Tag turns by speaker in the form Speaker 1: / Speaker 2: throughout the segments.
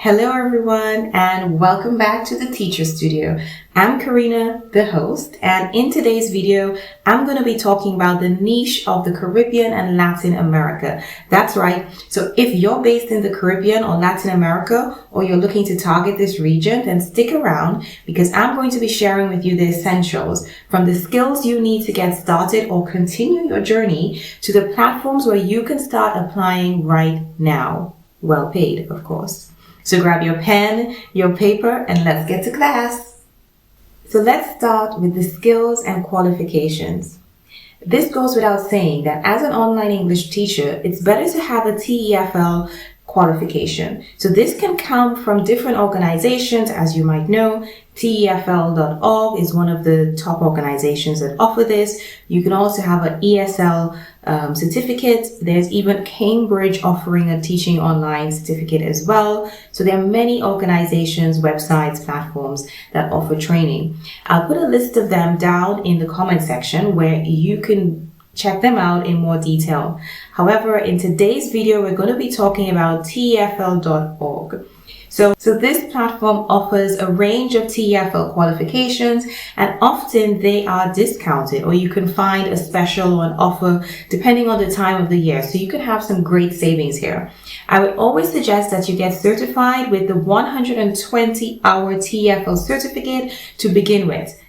Speaker 1: Hello everyone and welcome back to the Teacher Studio. I'm Karina, the host, and in today's video, I'm going to be talking about the niche of the Caribbean and Latin America. That's right. So if you're based in the Caribbean or Latin America, or you're looking to target this region, then stick around because I'm going to be sharing with you the essentials from the skills you need to get started or continue your journey to the platforms where you can start applying right now. Well paid, of course. So grab your pen, your paper, and let's get to class. So let's start with the skills and qualifications. This goes without saying that as an online English teacher, it's better to have a TEFL qualification. So this can come from different organizations, as you might know. TEFL.org is one of the top organizations that offer this. You can also have an ESL certificate. There's even Cambridge offering a teaching online certificate as well. So there are many organizations, websites, platforms that offer training. I'll put a list of them down in the comment section where you can check them out in more detail. However, in today's video, we're going to be talking about TEFL.org. So this platform offers a range of TEFL qualifications, and often they are discounted, or you can find a special or an offer depending on the time of the year. So you can have some great savings here. I would always suggest that you get certified with the 120-hour TEFL certificate to begin with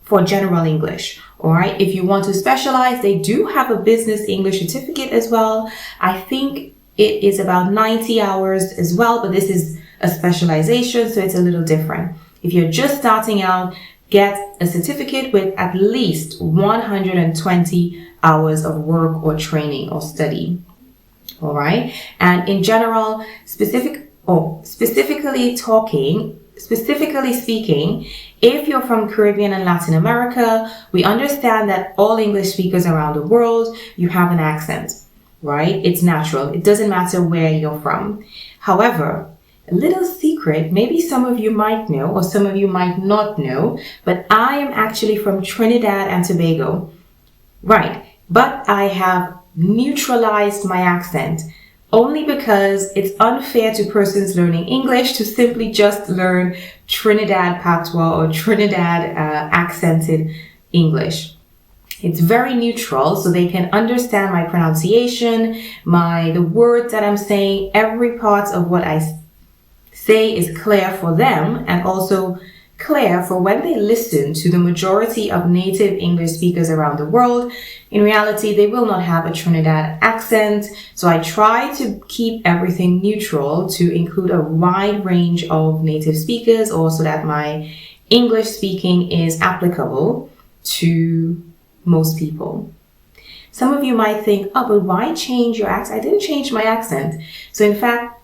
Speaker 1: for general English. All right. If you want to specialize, they do have a business English certificate as well. I think it is about 90 hours as well, but this is a specialization, so it's a little different. If you're just starting out, get a certificate with at least 120 hours of work or training or study. All right. And in general, specifically speaking, if you're from Caribbean and Latin America, we understand that all English speakers around the world, you have an accent, right? It's natural. It doesn't matter where you're from. However, a little secret, maybe some of you might know or some of you might not know, but I am actually from Trinidad and Tobago. Right. But I have neutralized my accent only because it's unfair to persons learning English to simply just learn Trinidad patois or Trinidad accented English. It's very neutral, so they can understand my pronunciation, the words that I'm saying. Every part of what I say is clear for them and also clear for when they listen to the majority of native English speakers around the world. In reality, they will not have a Trinidad accent, so I try to keep everything neutral to include a wide range of native speakers, also that my English speaking is applicable to most people. Some of you might think, oh, but why change your accent? I didn't change my accent. So in fact,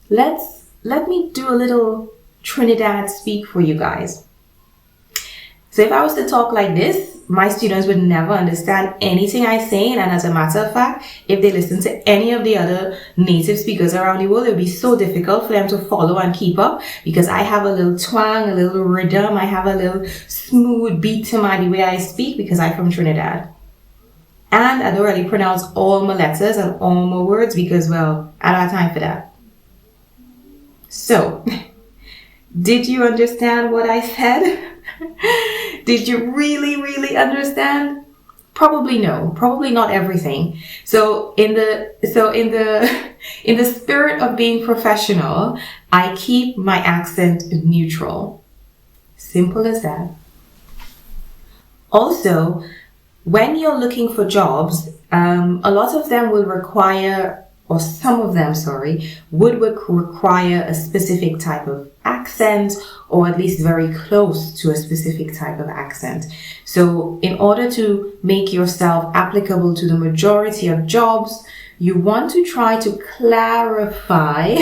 Speaker 1: let me do a little Trinidad speak for you guys. So if I was to talk like this, my students would never understand anything I say. And as a matter of fact, if they listen to any of the other native speakers around the world, it would be so difficult for them to follow and keep up because I have a little twang, a little rhythm. I have a little smooth beat to the way I speak because I'm from Trinidad. And I don't really pronounce all my letters and all my words because, well, I don't have time for that. So, did you understand what I said? Did you really understand? Probably no. Probably not everything. So in the spirit of being professional, I keep my accent neutral. Simple as that. Also, when you're looking for jobs, a lot of them will require, or some of them, would require a specific type of accent, or at least very close to a specific type of accent. So in order to make yourself applicable to the majority of jobs, you want to try to clarify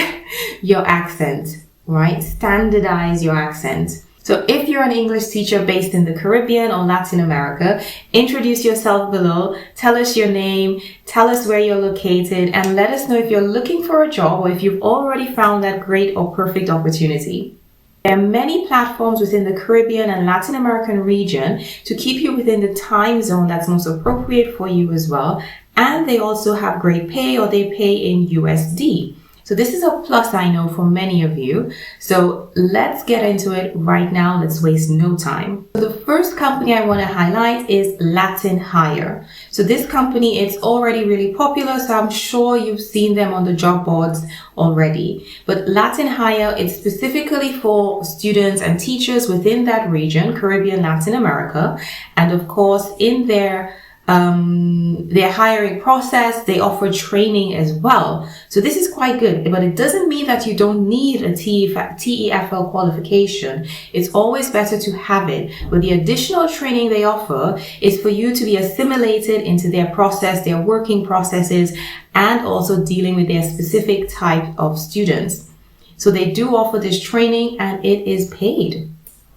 Speaker 1: your accent, right? Standardize your accent. So if you're an English teacher based in the Caribbean or Latin America, introduce yourself below, tell us your name, tell us where you're located, and let us know if you're looking for a job or if you've already found that great or perfect opportunity. There are many platforms within the Caribbean and Latin American region to keep you within the time zone that's most appropriate for you as well. And they also have great pay, or they pay in USD. So this is a plus, I know, for many of you. So let's get into it right now. Let's waste no time. So the first company I want to highlight is Latin Hire. So this company, it's already really popular, so I'm sure you've seen them on the job boards already. But Latin Hire, it's specifically for students and teachers within that region, Caribbean, Latin America. And of course, in their hiring process, they offer training as well. So this is quite good, but it doesn't mean that you don't need a TEFL qualification. It's always better to have it. But the additional training they offer is for you to be assimilated into their process, their working processes, and also dealing with their specific type of students. So they do offer this training and it is paid.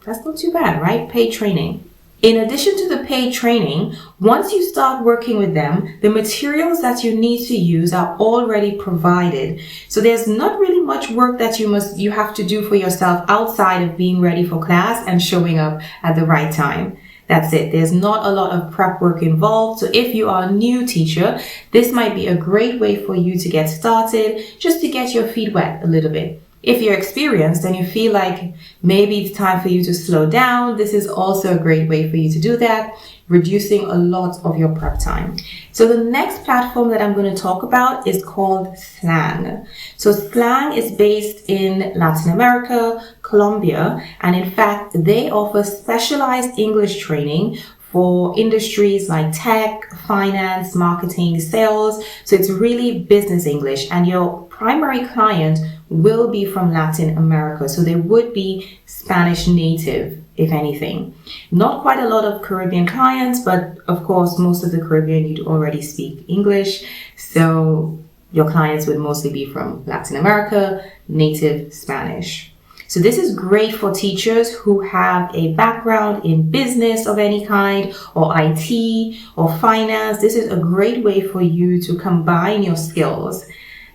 Speaker 1: That's not too bad, right? Paid training. In addition to the paid training, once you start working with them, the materials that you need to use are already provided. So there's not really much work that you have to do for yourself outside of being ready for class and showing up at the right time. That's it. There's not a lot of prep work involved. So if you are a new teacher, this might be a great way for you to get started, just to get your feet wet a little bit. If you're experienced and you feel like maybe it's time for you to slow down, this is also a great way for you to do that, reducing a lot of your prep time. So the next platform that I'm going to talk about is called Slang. So Slang is based in Latin America, Colombia, and in fact, they offer specialized English training for industries like tech, finance, marketing, sales. So it's really business English, and your primary client will be from Latin America. So they would be Spanish native, if anything. Not quite a lot of Caribbean clients, but of course, most of the Caribbean, you already speak English. So your clients would mostly be from Latin America, native Spanish. So this is great for teachers who have a background in business of any kind, or IT, or finance. This is a great way for you to combine your skills.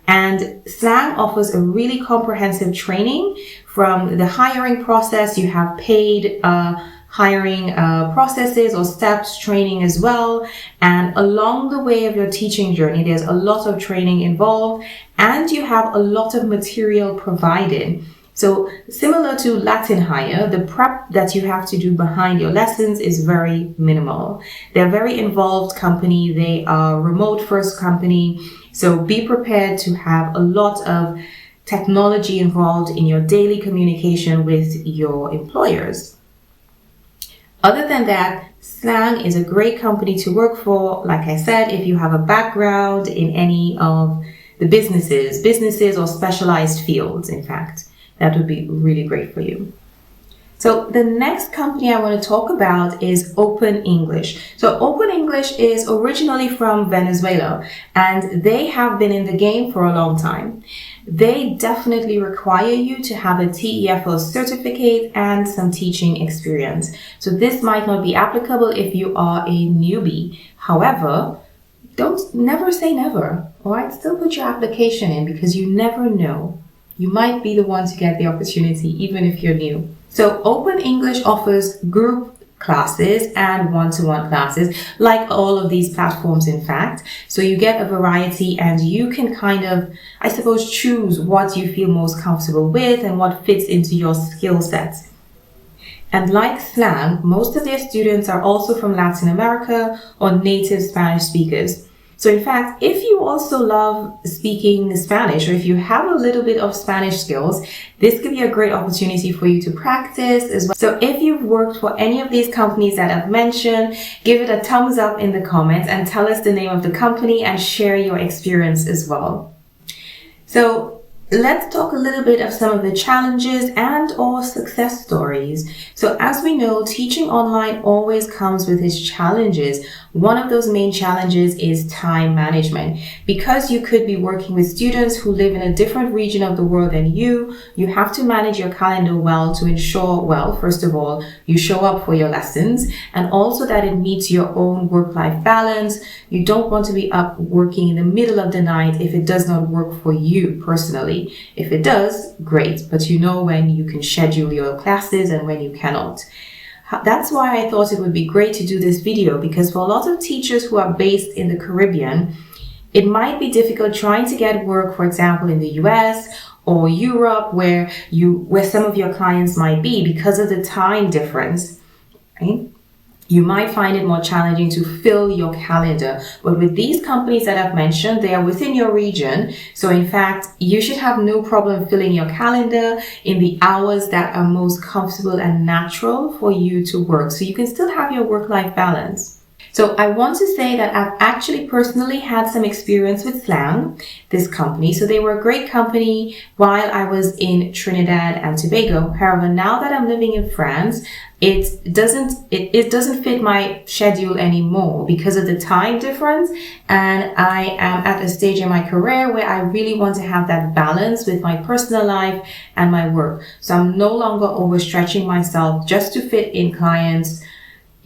Speaker 1: And Slang offers a really comprehensive training from the hiring process. You have paid hiring processes or steps training as well. And along the way of your teaching journey, there's a lot of training involved, and you have a lot of material provided. So similar to Latin Hire, the prep that you have to do behind your lessons is very minimal. They're a very involved company. They are a remote first company. So be prepared to have a lot of technology involved in your daily communication with your employers. Other than that, Slang is a great company to work for. Like I said, if you have a background in any of the businesses or specialized fields, in fact, that would be really great for you. So the next company I want to talk about is Open English. So Open English is originally from Venezuela, and they have been in the game for a long time. They definitely require you to have a TEFL certificate and some teaching experience. So this might not be applicable if you are a newbie. However, never say never. All right, still put your application in, because you never know. You might be the one to get the opportunity, even if you're new. So Open English offers group classes and one-to-one classes, like all of these platforms, in fact. So you get a variety, and you can kind of, I suppose, choose what you feel most comfortable with and what fits into your skill set. And like Slang, most of their students are also from Latin America or native Spanish speakers. So in fact, if you also love speaking Spanish, or if you have a little bit of Spanish skills, this could be a great opportunity for you to practice as well. So if you've worked for any of these companies that I've mentioned, give it a thumbs up in the comments and tell us the name of the company and share your experience as well. So let's talk a little bit of some of the challenges and or success stories. So as we know, teaching online always comes with its challenges. One of those main challenges is time management. Because you could be working with students who live in a different region of the world than you have to manage your calendar well to ensure, well, first of all, you show up for your lessons, and also that it meets your own work-life balance. You don't want to be up working in the middle of the night if it does not work for you personally. If it does, great, but you know when you can schedule your classes and when you cannot. That's why I thought it would be great to do this video, because for a lot of teachers who are based in the Caribbean, it might be difficult trying to get work, for example, in the US or Europe, where some of your clients might be, because of the time difference, right? You might find it more challenging to fill your calendar. But with these companies that I've mentioned, they are within your region. So in fact, you should have no problem filling your calendar in the hours that are most comfortable and natural for you to work. So you can still have your work-life balance. So I want to say that I've actually personally had some experience with Slang, this company. So they were a great company while I was in Trinidad and Tobago. However, now that I'm living in France, it doesn't fit my schedule anymore because of the time difference. And I am at a stage in my career where I really want to have that balance with my personal life and my work. So I'm no longer overstretching myself just to fit in clients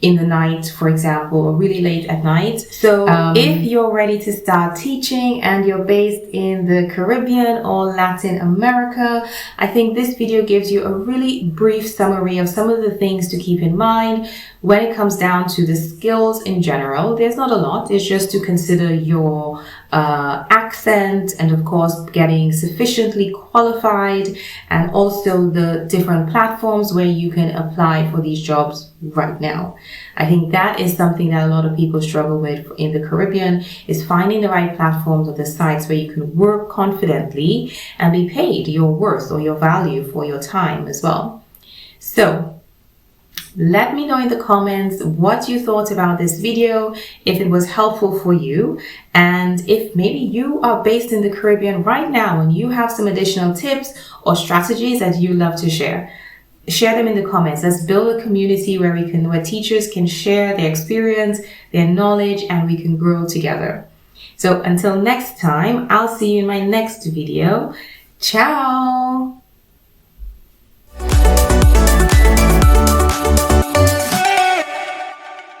Speaker 1: in the night, for example, or really late at night. So if you're ready to start teaching and you're based in the Caribbean or Latin America, I think this video gives you a really brief summary of some of the things to keep in mind when it comes down to the skills in general. There's not a lot. It's just to consider your accent and of course getting sufficiently qualified, and also the different platforms where you can apply for these jobs right now. I think that is something that a lot of people struggle with in the Caribbean, is finding the right platforms or the sites where you can work confidently and be paid your worth or your value for your time as well. So let me know in the comments what you thought about this video, if it was helpful for you, and if maybe you are based in the Caribbean right now and you have some additional tips or strategies that you love to share. Share them in the comments. Let's build a community where teachers can share their experience, their knowledge, and we can grow together. So until next time, I'll see you in my next video. Ciao!